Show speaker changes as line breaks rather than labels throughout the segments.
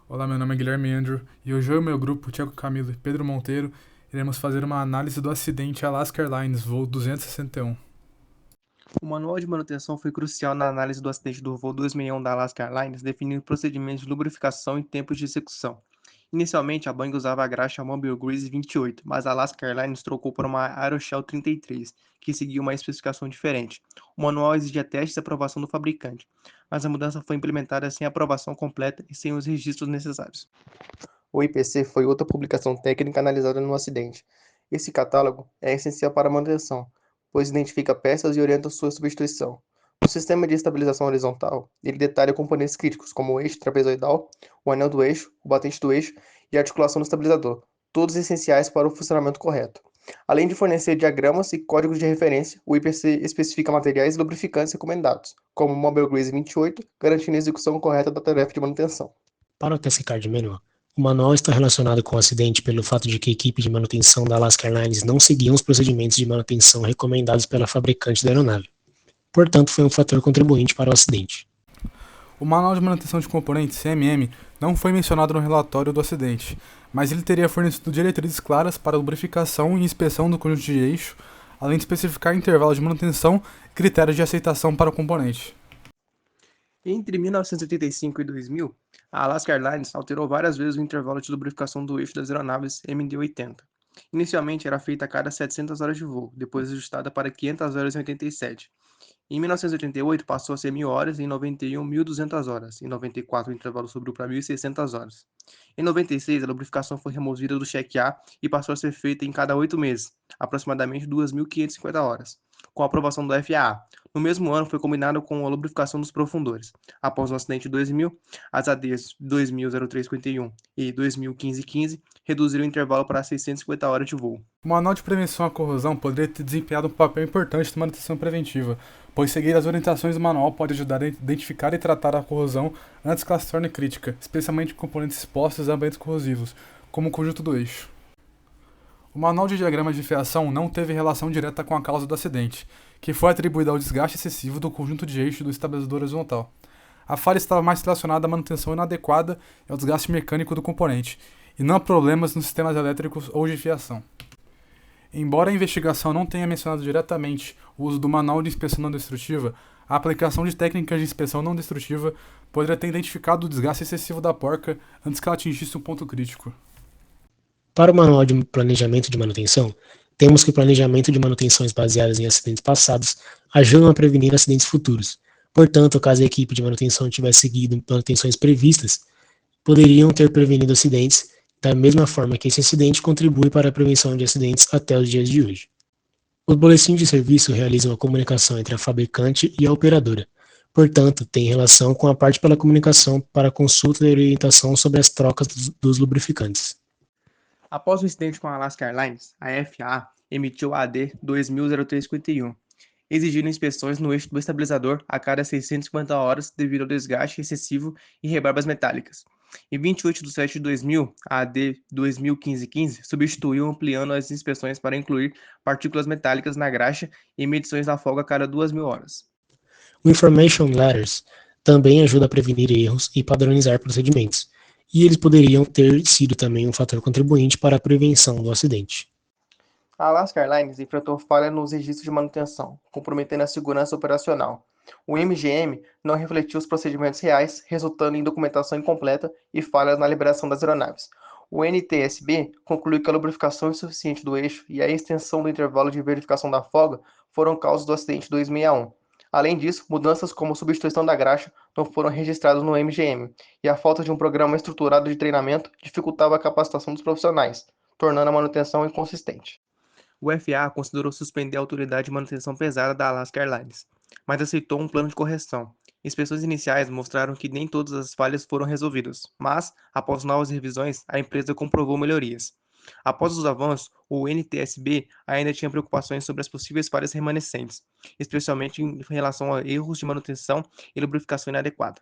Olá, meu nome é Guilherme Andrew e hoje eu e meu grupo, Thiago Camilo e Pedro Monteiro, iremos fazer uma análise do acidente Alaska Airlines voo 261.
O manual de manutenção foi crucial na análise do acidente do voo 261 da Alaska Airlines, definindo procedimentos de lubrificação e tempos de execução. Inicialmente, a Boeing usava a graxa Mobile Grease 28, mas a Alaska Airlines trocou por uma Aeroshell 33, que seguia uma especificação diferente. O manual exigia testes e aprovação do fabricante, mas a mudança foi implementada sem aprovação completa e sem os registros necessários. O IPC foi outra publicação técnica analisada no acidente. Esse catálogo é essencial para a manutenção, pois identifica peças e orienta sua substituição. No sistema de estabilização horizontal, ele detalha componentes críticos, como o eixo trapezoidal, o anel do eixo, o batente do eixo e a articulação do estabilizador, todos essenciais para o funcionamento correto. Além de fornecer diagramas e códigos de referência, o IPC especifica materiais e lubrificantes recomendados, como o Mobile Grease 28, garantindo a execução correta da tarefa de manutenção.
Para o TSCard Manual, o manual está relacionado com o acidente pelo fato de que a equipe de manutenção da Alaska Airlines não seguia os procedimentos de manutenção recomendados pela fabricante da aeronave. Portanto, foi um fator contribuinte para o acidente.
O Manual de Manutenção de Componentes, CMM, não foi mencionado no relatório do acidente, mas ele teria fornecido diretrizes claras para a lubrificação e inspeção do conjunto de eixo, além de especificar intervalos de manutenção e critérios de aceitação para o componente.
Entre 1985 e 2000, a Alaska Airlines alterou várias vezes o intervalo de lubrificação do eixo das aeronaves MD-80. Inicialmente era feita a cada 700 horas de voo, depois ajustada para 500 horas em 87. Em 1988 passou a ser 1.000 horas, em 91 1.200 horas, em 94 o intervalo subiu para 1.600 horas. Em 96 a lubrificação foi removida do cheque A e passou a ser feita em cada 8 meses, aproximadamente 2.550 horas, com a aprovação do FAA. No mesmo ano foi combinado com a lubrificação dos profundores. Após o acidente de 2000, as ADs 200351 e 2015-15 reduziram o intervalo para 650 horas de voo.
O Manual de Prevenção à Corrosão poderia ter desempenhado um papel importante na manutenção preventiva, pois seguir as orientações do manual pode ajudar a identificar e tratar a corrosão antes que ela se torne crítica, especialmente em componentes expostos a ambientes corrosivos, como o conjunto do eixo. O manual de diagramas de fiação não teve relação direta com a causa do acidente, que foi atribuída ao desgaste excessivo do conjunto de eixo do estabilizador horizontal. A falha estava mais relacionada à manutenção inadequada e ao desgaste mecânico do componente, e não a problemas nos sistemas elétricos ou de fiação. Embora a investigação não tenha mencionado diretamente o uso do manual de inspeção não destrutiva, a aplicação de técnicas de inspeção não destrutiva poderia ter identificado o desgaste excessivo da porca antes que ela atingisse um ponto crítico.
Para o manual de planejamento de manutenção, temos que o planejamento de manutenções baseadas em acidentes passados ajudam a prevenir acidentes futuros. Portanto, caso a equipe de manutenção tivesse seguido manutenções previstas, poderiam ter prevenido acidentes, da mesma forma que esse acidente contribui para a prevenção de acidentes até os dias de hoje. Os boletins de serviço realizam a comunicação entre a fabricante e a operadora. Portanto, tem relação com a parte pela comunicação para consulta e orientação sobre as trocas dos lubrificantes.
Após o incidente com a Alaska Airlines, a FAA emitiu a AD 200351, exigindo inspeções no eixo do estabilizador a cada 650 horas devido ao desgaste excessivo e rebarbas metálicas. Em 28 de setembro de 2000, a AD 2015-15 substituiu ampliando as inspeções para incluir partículas metálicas na graxa e medições da folga a cada 2.000 horas.
O Information Letters também ajuda a prevenir erros e padronizar procedimentos, e eles poderiam ter sido também um fator contribuinte para a prevenção do acidente.
A Alaska Airlines enfrentou falha nos registros de manutenção, comprometendo a segurança operacional. O MGM não refletiu os procedimentos reais, resultando em documentação incompleta e falhas na liberação das aeronaves. O NTSB concluiu que a lubrificação insuficiente do eixo e a extensão do intervalo de verificação da folga foram causas do acidente 261. Além disso, mudanças como substituição da graxa não foram registradas no MGM, e a falta de um programa estruturado de treinamento dificultava a capacitação dos profissionais, tornando a manutenção inconsistente. O FAA considerou suspender a autoridade de manutenção pesada da Alaska Airlines, mas aceitou um plano de correção. Inspeções iniciais mostraram que nem todas as falhas foram resolvidas, mas, após novas revisões, a empresa comprovou melhorias. Após os avanços, o NTSB ainda tinha preocupações sobre as possíveis falhas remanescentes, especialmente em relação a erros de manutenção e lubrificação inadequada.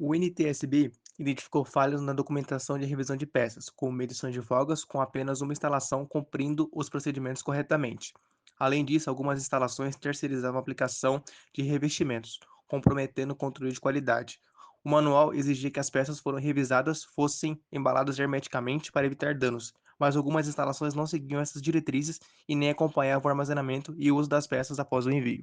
O NTSB identificou falhas na documentação de revisão de peças, como medições de folgas com apenas uma instalação cumprindo os procedimentos corretamente. Além disso, algumas instalações terceirizavam a aplicação de revestimentos, comprometendo o controle de qualidade. O manual exigia que as peças foram revisadas fossem embaladas hermeticamente para evitar danos, mas algumas instalações não seguiam essas diretrizes e nem acompanhavam o armazenamento e o uso das peças após o envio.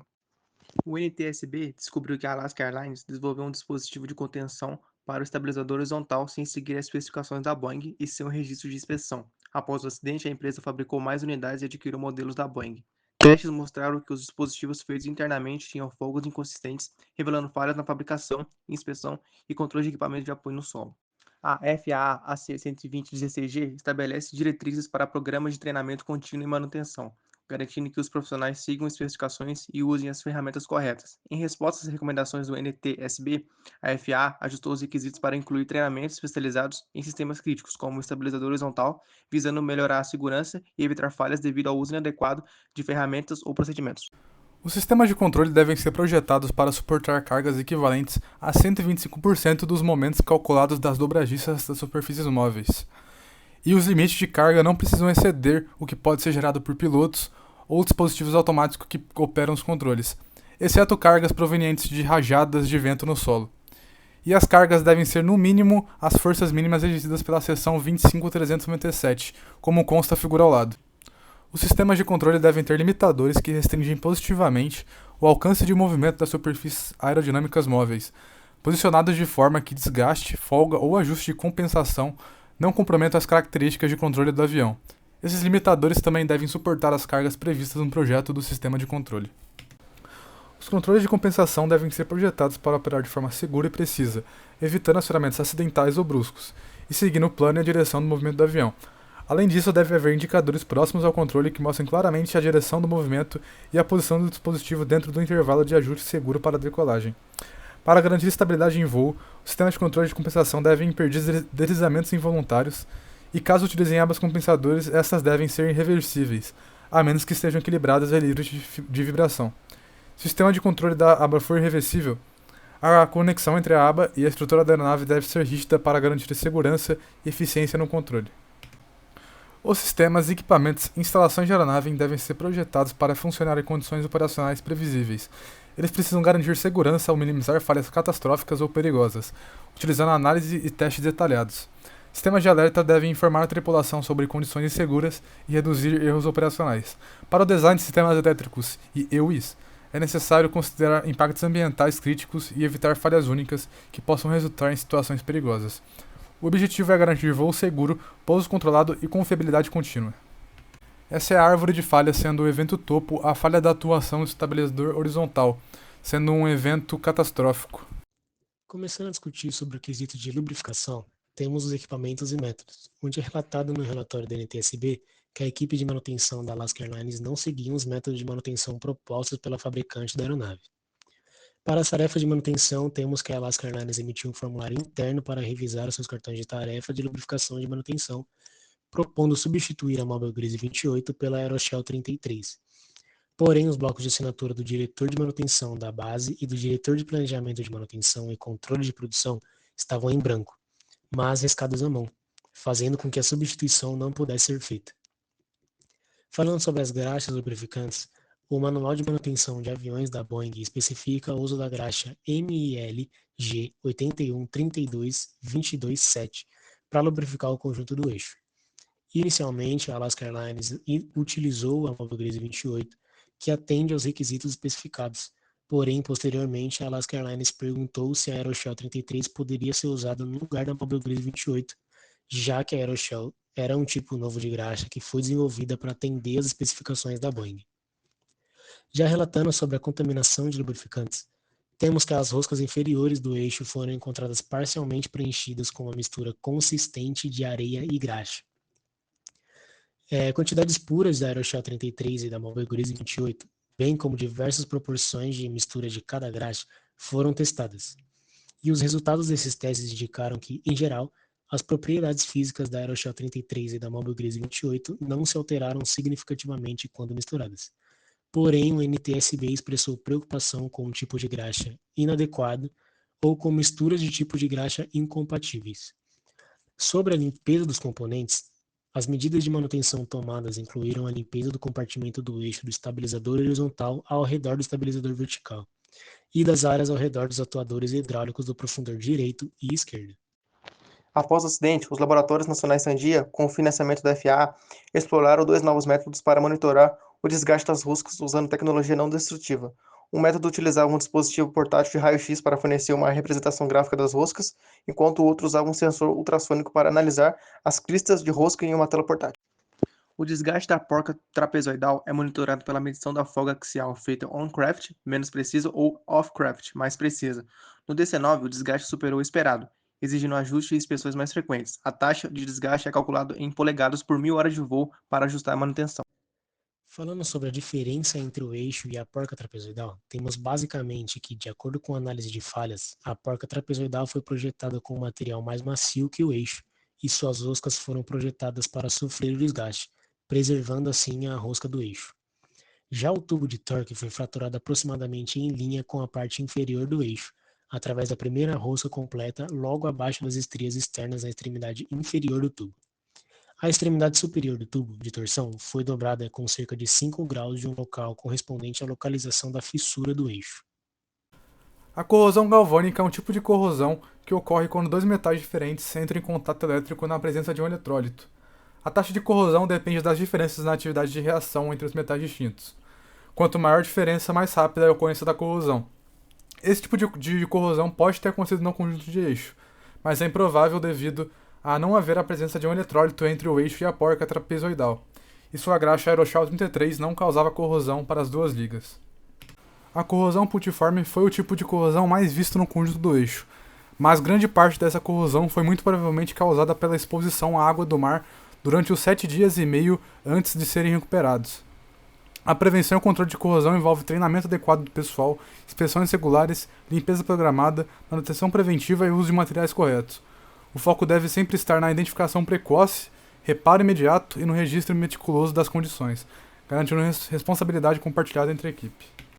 O NTSB descobriu que a Alaska Airlines desenvolveu um dispositivo de contenção para o estabilizador horizontal sem seguir as especificações da Boeing e sem um registro de inspeção. Após o acidente, a empresa fabricou mais unidades e adquiriu modelos da Boeing. Testes mostraram que os dispositivos feitos internamente tinham fogos inconsistentes, revelando falhas na fabricação, inspeção e controle de equipamento de apoio no solo. A FAA AC 120-16G estabelece diretrizes para programas de treinamento contínuo e manutenção, garantindo que os profissionais sigam especificações e usem as ferramentas corretas. Em resposta às recomendações do NTSB, a FAA ajustou os requisitos para incluir treinamentos especializados em sistemas críticos, como o estabilizador horizontal, visando melhorar a segurança e evitar falhas devido ao uso inadequado de ferramentas ou procedimentos.
Os sistemas de controle devem ser projetados para suportar cargas equivalentes a 125% dos momentos calculados das dobradiças das superfícies móveis. E os limites de carga não precisam exceder o que pode ser gerado por pilotos ou dispositivos automáticos que operam os controles, exceto cargas provenientes de rajadas de vento no solo. E as cargas devem ser, no mínimo, as forças mínimas exigidas pela seção 25.397, como consta a figura ao lado. Os sistemas de controle devem ter limitadores que restringem positivamente o alcance de movimento das superfícies aerodinâmicas móveis, posicionados de forma que desgaste, folga ou ajuste de compensação não comprometam as características de controle do avião. Esses limitadores também devem suportar as cargas previstas no projeto do sistema de controle. Os controles de compensação devem ser projetados para operar de forma segura e precisa, evitando acionamentos acidentais ou bruscos, e seguindo o plano e a direção do movimento do avião. Além disso, deve haver indicadores próximos ao controle que mostrem claramente a direção do movimento e a posição do dispositivo dentro do intervalo de ajuste seguro para a decolagem. Para garantir estabilidade em voo, os sistemas de controle de compensação devem impedir deslizamentos involuntários e, caso utilizem abas compensadoras, estas devem ser irreversíveis, a menos que estejam equilibradas e livres de vibração. Se o sistema de controle da aba for irreversível, a conexão entre a aba e a estrutura da aeronave deve ser rígida para garantir segurança e eficiência no controle. Os sistemas, equipamentos e instalações de aeronave devem ser projetados para funcionar em condições operacionais previsíveis. Eles precisam garantir segurança ao minimizar falhas catastróficas ou perigosas, utilizando análise e testes detalhados. Sistemas de alerta devem informar a tripulação sobre condições inseguras e reduzir erros operacionais. Para o design de sistemas elétricos e EUIs, é necessário considerar impactos ambientais críticos e evitar falhas únicas que possam resultar em situações perigosas. O objetivo é garantir voo seguro, pouso controlado e confiabilidade contínua. Essa é a árvore de falhas, sendo o evento topo a falha da atuação do estabilizador horizontal, sendo um evento catastrófico.
Começando a discutir sobre o quesito de lubrificação, temos os equipamentos e métodos, onde é relatado no relatório da NTSB que a equipe de manutenção da Alaska Airlines não seguia os métodos de manutenção propostos pela fabricante da aeronave. Para as tarefas de manutenção, temos que a Alaska Airlines emitiu um formulário interno para revisar os seus cartões de tarefa de lubrificação de manutenção, propondo substituir a Mobile Grease 28 pela Aeroshell 33. Porém, os blocos de assinatura do diretor de manutenção da base e do diretor de planejamento de manutenção e controle de produção estavam em branco, mas riscados à mão, fazendo com que a substituição não pudesse ser feita. Falando sobre as graxas lubrificantes, o Manual de Manutenção de Aviões da Boeing especifica o uso da graxa MIL G8132227 para lubrificar o conjunto do eixo. Inicialmente, a Alaska Airlines utilizou a Mobile Grease 28, que atende aos requisitos especificados. Porém, posteriormente, a Alaska Airlines perguntou se a Aeroshell 33 poderia ser usada no lugar da Mobile Grease 28, já que a Aeroshell era um tipo novo de graxa que foi desenvolvida para atender às especificações da Boeing. Já relatando sobre a contaminação de lubrificantes, temos que as roscas inferiores do eixo foram encontradas parcialmente preenchidas com uma mistura consistente de areia e graxa. Quantidades puras da Aeroshell 33 e da Mobile Grease 28, bem como diversas proporções de mistura de cada graxa, foram testadas. E os resultados desses testes indicaram que, em geral, as propriedades físicas da Aeroshell 33 e da Mobile Grease 28 não se alteraram significativamente quando misturadas. Porém, o NTSB expressou preocupação com um tipo de graxa inadequado ou com misturas de tipos de graxa incompatíveis. Sobre a limpeza dos componentes, as medidas de manutenção tomadas incluíram a limpeza do compartimento do eixo do estabilizador horizontal ao redor do estabilizador vertical, e das áreas ao redor dos atuadores hidráulicos do profundor direito e esquerdo.
Após o acidente, os Laboratórios Nacionais Sandia, com o financiamento da FAA, exploraram 2 novos métodos para monitorar o desgaste das roscas usando tecnologia não destrutiva. Um método utilizava um dispositivo portátil de raio-x para fornecer uma representação gráfica das roscas, enquanto o outro usava um sensor ultrassônico para analisar as cristas de rosca em uma tela portátil. O desgaste da porca trapezoidal é monitorado pela medição da folga axial feita on-craft, menos precisa, ou off-craft, mais precisa. No DC-9, o desgaste superou o esperado, exigindo ajuste e inspeções mais frequentes. A taxa de desgaste é calculada em polegadas por 1.000 horas de voo para ajustar a manutenção.
Falando sobre a diferença entre o eixo e a porca trapezoidal, temos basicamente que, de acordo com a análise de falhas, a porca trapezoidal foi projetada com um material mais macio que o eixo, e suas roscas foram projetadas para sofrer o desgaste, preservando assim a rosca do eixo. Já o tubo de torque foi fraturado aproximadamente em linha com a parte inferior do eixo, através da primeira rosca completa logo abaixo das estrias externas na extremidade inferior do tubo. A extremidade superior do tubo de torção foi dobrada com cerca de 5 graus de um local correspondente à localização da fissura do eixo.
A corrosão galvânica é um tipo de corrosão que ocorre quando dois metais diferentes entram em contato elétrico na presença de um eletrólito. A taxa de corrosão depende das diferenças na atividade de reação entre os metais distintos. Quanto maior a diferença, mais rápida é a ocorrência da corrosão. Esse tipo de corrosão pode ter acontecido no conjunto de eixo, mas é improvável devido a não haver a presença de um eletrólito entre o eixo e a porca trapezoidal, e sua graxa Aeroshell 33 não causava corrosão para as duas ligas. A corrosão putiforme foi o tipo de corrosão mais visto no conjunto do eixo, mas grande parte dessa corrosão foi muito provavelmente causada pela exposição à água do mar durante os 7 dias e meio antes de serem recuperados. A prevenção e o controle de corrosão envolve treinamento adequado do pessoal, inspeções regulares, limpeza programada, manutenção preventiva e uso de materiais corretos. O foco deve sempre estar na identificação precoce, reparo imediato e no registro meticuloso das condições, garantindo responsabilidade compartilhada entre a equipe.